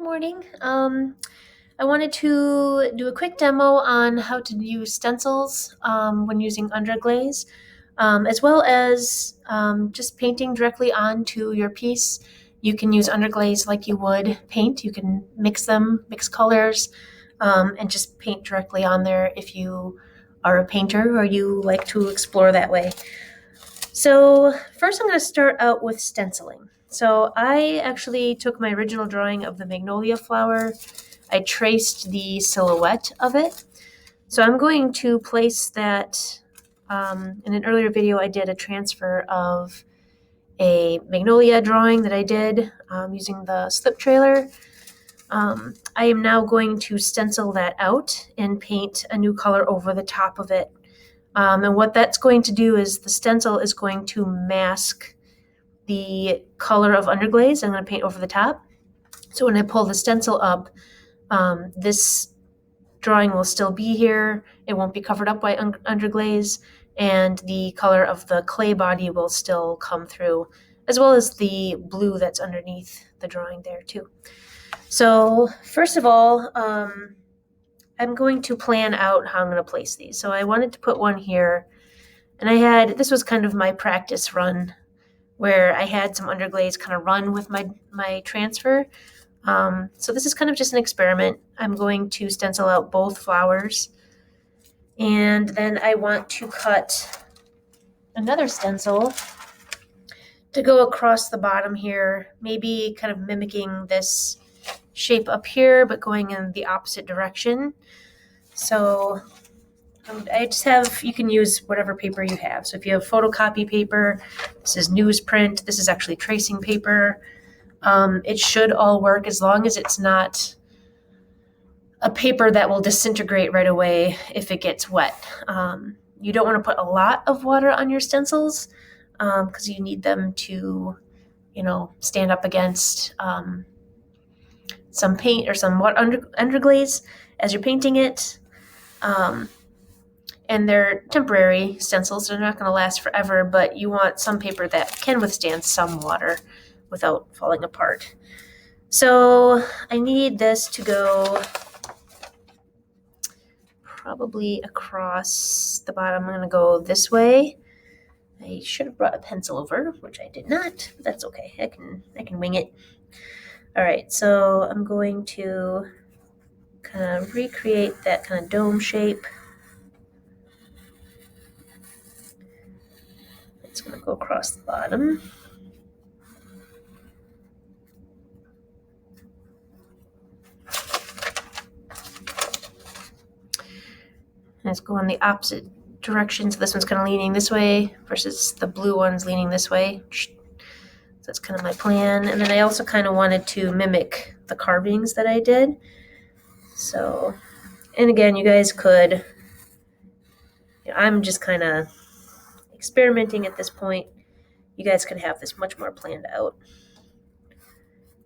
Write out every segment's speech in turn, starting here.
Morning. I wanted to do a quick demo on how to use stencils when using Underglaze, as well as just painting directly onto your piece. You can use Underglaze like you would paint. You can mix them, mix colors, and just paint directly on there if you are a painter or you like to explore that way. So first I'm going to start out with stenciling. So I actually took my original drawing of the magnolia flower. I traced the silhouette of it. So I'm going to place that, in an earlier video I did a transfer of a magnolia drawing that I did using the slip trailer. I am now going to stencil that out and paint a new color over the top of it. And what that's going to do is the stencil is going to mask the color of Underglaze I'm going to paint over the top. So when I pull the stencil up, this drawing will still be here. It won't be covered up by Underglaze, and the color of the clay body will still come through, as well as the blue that's underneath the drawing there too. So first of all, I'm going to plan out how I'm going to place these. So I wanted to put one here, and this was kind of my practice run where I had some Underglaze kind of run with my transfer. So this is kind of just an experiment. I'm going to stencil out both flowers, and then I want to cut another stencil to go across the bottom here, maybe kind of mimicking this shape up here, but going in the opposite direction. So I just have, you can use whatever paper you have. So if you have photocopy paper, this is newsprint, this is actually tracing paper. It should all work as long as it's not a paper that will disintegrate right away if it gets wet. You don't want to put a lot of water on your stencils because you need them to, stand up against some paint or some underglaze as you're painting it. And they're temporary stencils. They're not going to last forever, but you want some paper that can withstand some water without falling apart. So I need this to go probably across the bottom. I'm going to go this way. I should have brought a pencil over, which I did not, but that's okay. I can wing it. All right, so I'm going to kind of recreate that kind of dome shape. It's going to go across the bottom. And it's going the opposite direction. So this one's kind of leaning this way versus the blue one's leaning this way. So that's kind of my plan. And then I also kind of wanted to mimic the carvings that I did. So, and again, you guys could, I'm just kind of experimenting at this point. You guys could have this much more planned out.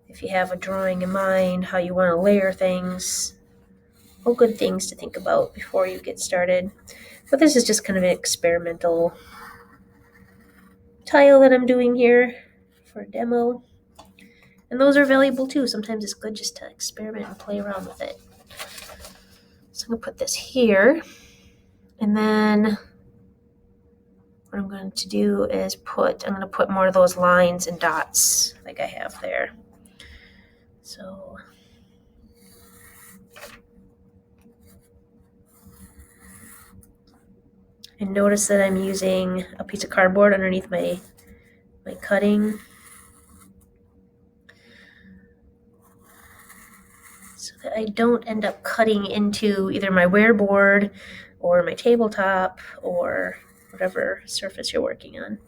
If you have a drawing in mind, how you want to layer things, all good things to think about before you get started. But this is just kind of an experimental tile that I'm doing here for a demo. And those are valuable too. Sometimes it's good just to experiment and play around with it. So I'm going to put this here. And then what I'm going to do is I'm going to put more of those lines and dots like I have there. So and notice that I'm using a piece of cardboard underneath my cutting. So that I don't end up cutting into either my wear board or my tabletop or whatever surface you're working on.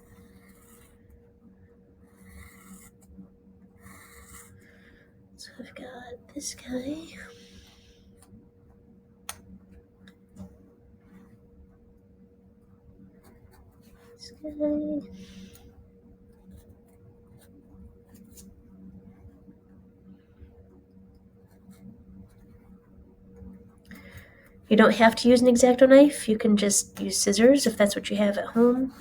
So I've got this guy. This guy. You don't have to use an X-Acto knife. You can just use scissors if that's what you have at home.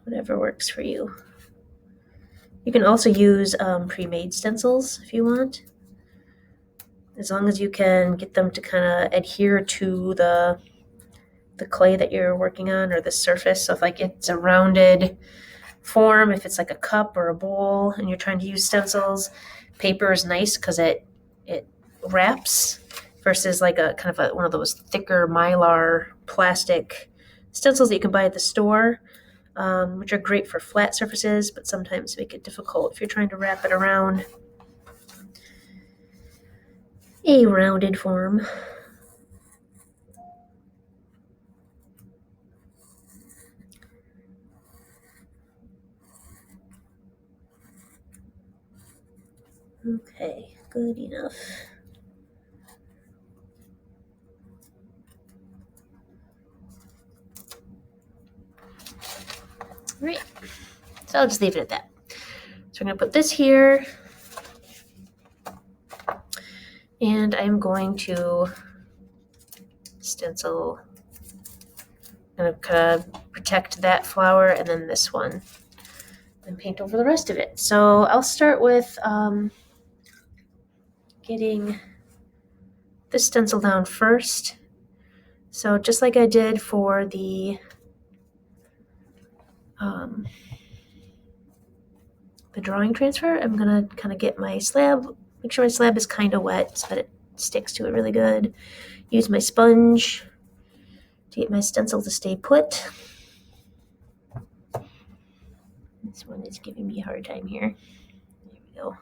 Whatever works for you. You can also use pre-made stencils if you want, as long as you can get them to kind of adhere to the clay that you're working on or the surface. So if like it's a rounded form, if it's like a cup or a bowl and you're trying to use stencils, paper is nice because it wraps versus like a kind of one of those thicker mylar plastic stencils that you can buy at the store, which are great for flat surfaces, but sometimes make it difficult if you're trying to wrap it around a rounded form. Okay, good enough. All right, so I'll just leave it at that. So I'm going to put this here, and I'm going to stencil. I'm going to kind of protect that flower and then this one, and paint over the rest of it. So I'll start with getting this stencil down first. So just like I did for the drawing transfer, I'm gonna kind of get my slab, make sure my slab is kind of wet so that it sticks to it really good. Use my sponge to get my stencil to stay put. This one is giving me a hard time here. There we go.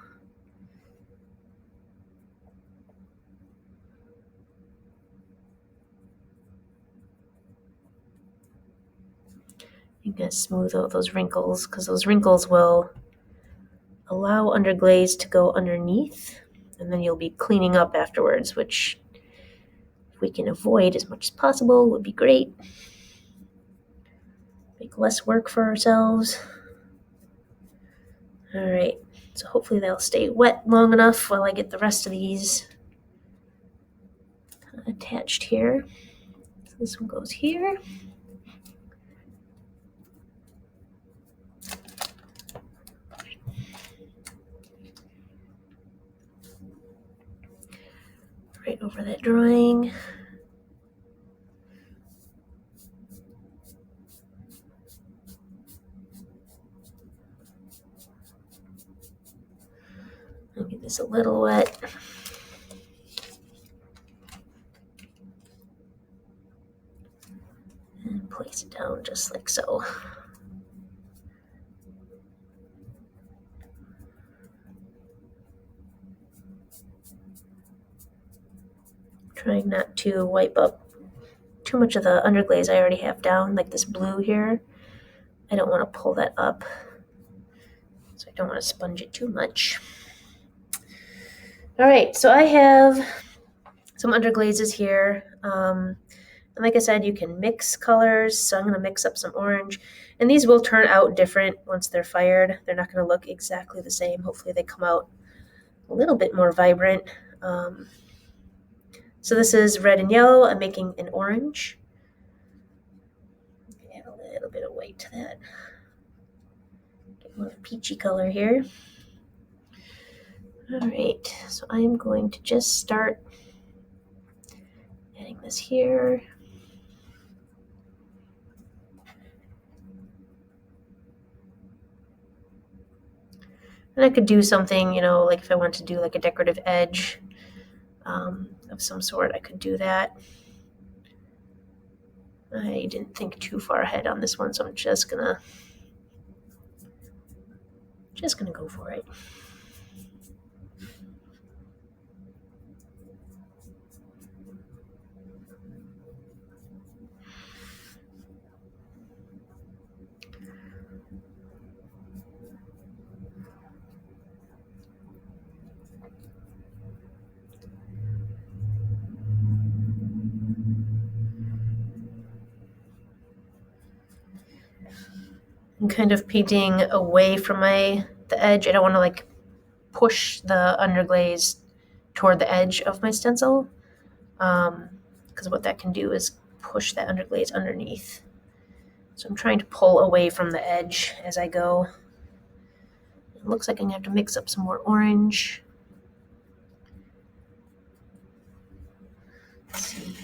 I'm gonna smooth out those wrinkles because those wrinkles will allow underglaze to go underneath, and then you'll be cleaning up afterwards, which if we can avoid as much as possible would be great. Make less work for ourselves. All right, so hopefully they'll stay wet long enough while I get the rest of these attached here. So this one goes here. Right over that drawing. I'll get this a little wet. And place it down just like so. Trying not to wipe up too much of the underglaze I already have down, like this blue here. I don't want to pull that up, so I don't want to sponge it too much. All right, so I have some underglazes here. And like I said, you can mix colors, so I'm going to mix up some orange. And these will turn out different once they're fired. They're not going to look exactly the same. Hopefully they come out a little bit more vibrant. So this is red and yellow. I'm making an orange. Add a little bit of white to that. Get more peachy color here. All right, so I am going to just start adding this here. And I could do something, like if I want to do like a decorative edge of some sort, I could do that. I didn't think too far ahead on this one, so I'm just gonna go for it. I'm kind of painting away from the edge. I don't want to like push the underglaze toward the edge of my stencil, because what that can do is push that underglaze underneath. So I'm trying to pull away from the edge as I go. It looks like I'm gonna have to mix up some more orange. Let's see.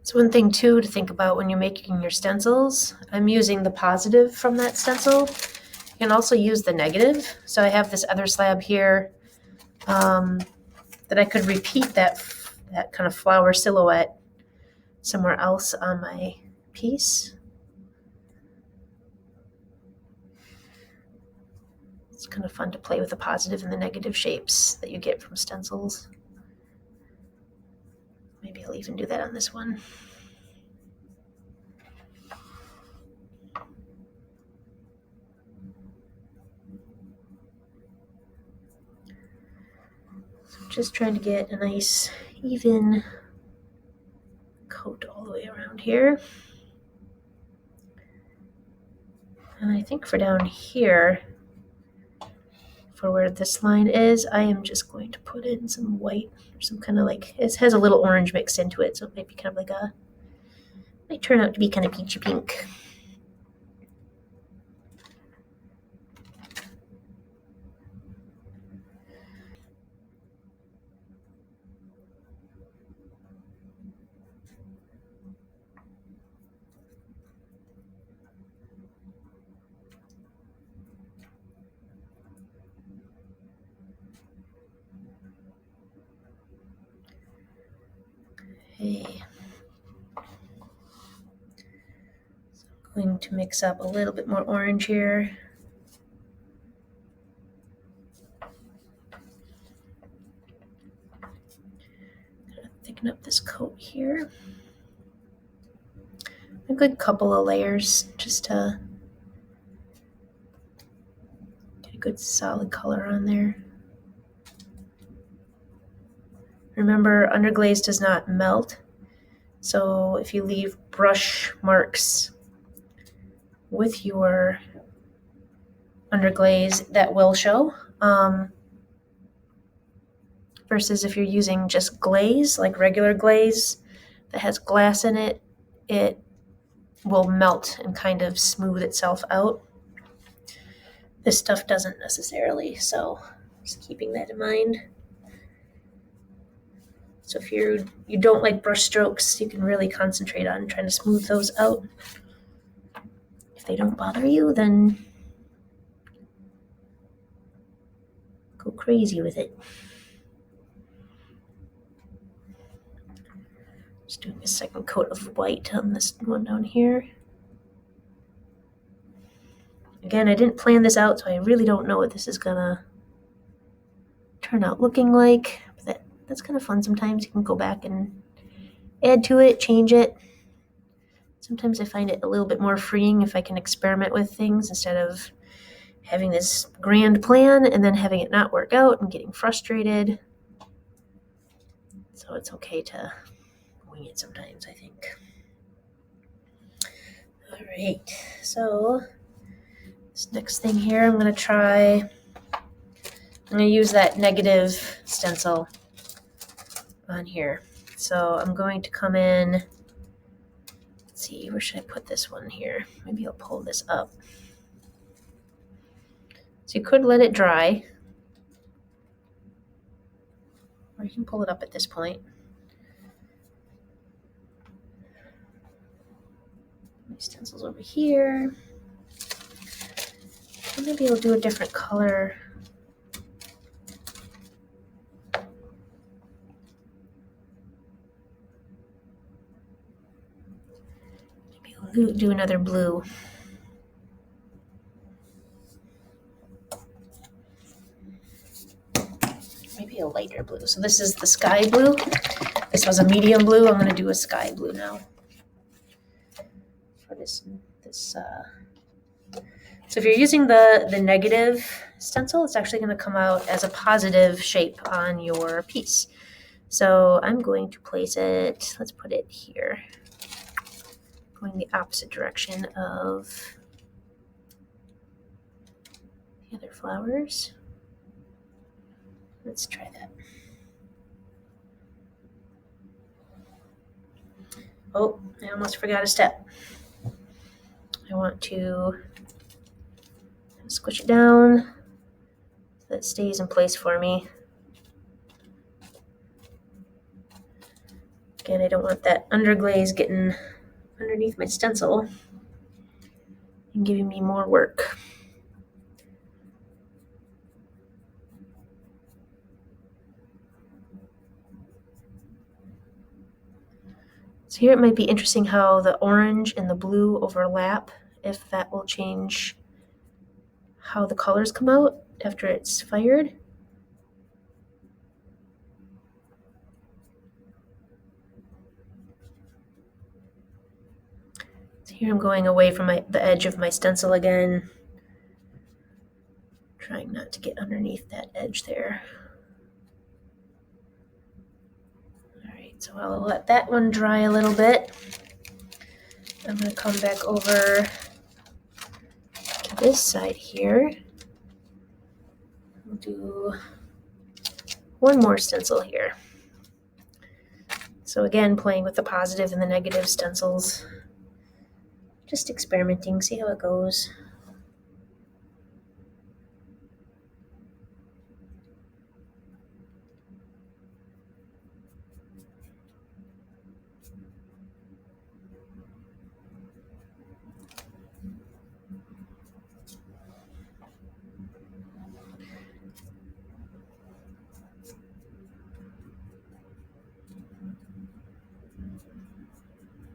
It's one thing too to think about when you're making your stencils. I'm using the positive from that stencil. You can also use the negative. So I have this other slab here that I could repeat that kind of flower silhouette somewhere else on my piece. It's kind of fun to play with the positive and the negative shapes that you get from stencils. Maybe I'll even do that on this one. So just trying to get a nice even coat all the way around here. And I think for down here, for where this line is, I am just going to put in some white or some kind of like, it has a little orange mixed into it, so it might be kind of like might turn out to be kind of peachy pink. Okay. So I'm going to mix up a little bit more orange here. Thicken up this coat here. A good couple of layers just to get a good solid color on there. Remember, underglaze does not melt, so if you leave brush marks with your underglaze, that will show. Versus if you're using just glaze, like regular glaze that has glass in it, it will melt and kind of smooth itself out. This stuff doesn't necessarily, so just keeping that in mind. So if you don't like brush strokes, you can really concentrate on trying to smooth those out. If they don't bother you, then go crazy with it. Just doing a second coat of white on this one down here. Again, I didn't plan this out, so I really don't know what this is gonna turn out looking like. But that's kind of fun sometimes. You can go back and add to it, change it. Sometimes I find it a little bit more freeing if I can experiment with things instead of having this grand plan and then having it not work out and getting frustrated. So it's okay to wing it sometimes, I think. All right, so this next thing here, I'm going to use that negative stencil on here. So I'm going to come in, let's see, where should I put this one here? Maybe I'll pull this up. So you could let it dry, or you can pull it up at this point. My stencil's over here. And maybe I'll do a different color. Maybe I'll do another blue. Maybe a lighter blue. So this is the sky blue. This was a medium blue. I'm going to do a sky blue now for this. So if you're using the negative stencil, it's actually going to come out as a positive shape on your piece. So I'm going to place it, let's put it here. going the opposite direction of the other flowers. Let's try that. Oh, I almost forgot a step. I want to squish it down so that it stays in place for me. Again, I don't want that underglaze getting underneath my stencil and giving me more work. So here it might be interesting how the orange and the blue overlap, if that will change how the colors come out after it's fired. So here I'm going away from the edge of my stencil again, trying not to get underneath that edge there. All right, so I'll let that one dry a little bit. I'm going to come back over to this side here. We'll do one more stencil here. So again, playing with the positive and the negative stencils. Just experimenting, see how it goes.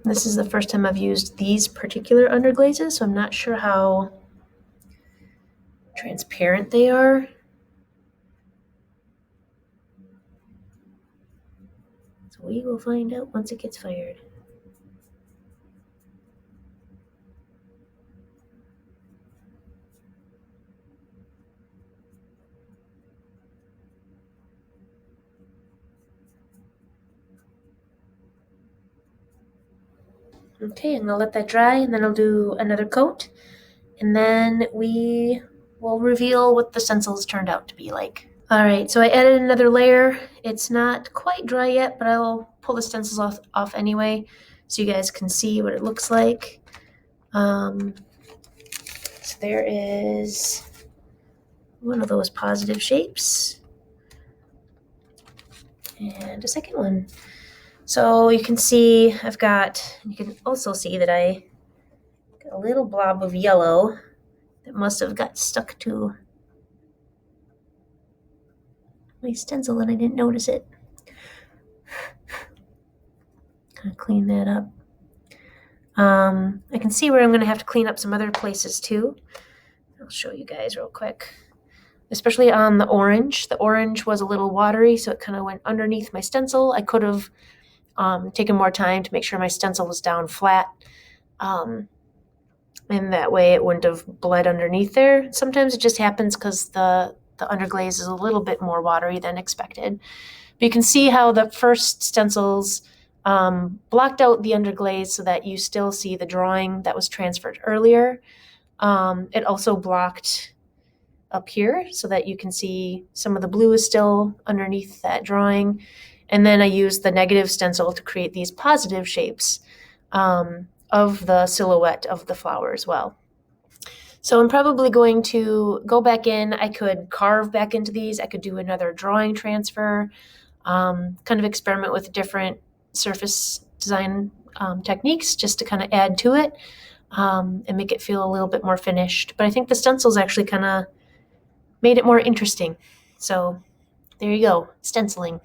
This is the first time I've used these particular underglazes, so I'm not sure how transparent they are. So we will find out once it gets fired. Okay, I'm gonna let that dry and then I'll do another coat. And then we will reveal what the stencils turned out to be like. All right, so I added another layer. It's not quite dry yet, but I'll pull the stencils off anyway so you guys can see what it looks like. So there is one of those positive shapes and a second one. So you can see you can also see that I got a little blob of yellow that must have got stuck to my stencil and I didn't notice it. Kind of clean that up. I can see where I'm going to have to clean up some other places too. I'll show you guys real quick. Especially on the orange. The orange was a little watery, so it kind of went underneath my stencil. I could have taken more time to make sure my stencil was down flat. And that way it wouldn't have bled underneath there. Sometimes it just happens because the underglaze is a little bit more watery than expected. But you can see how the first stencils blocked out the underglaze so that you still see the drawing that was transferred earlier. It also blocked up here so that you can see some of the blue is still underneath that drawing. And then I used the negative stencil to create these positive shapes of the silhouette of the flower as well. So I'm probably going to go back in. I could carve back into these. I could do another drawing transfer, kind of experiment with different surface design techniques just to kind of add to it and make it feel a little bit more finished. But I think the stencils actually kind of made it more interesting. So there you go, stenciling.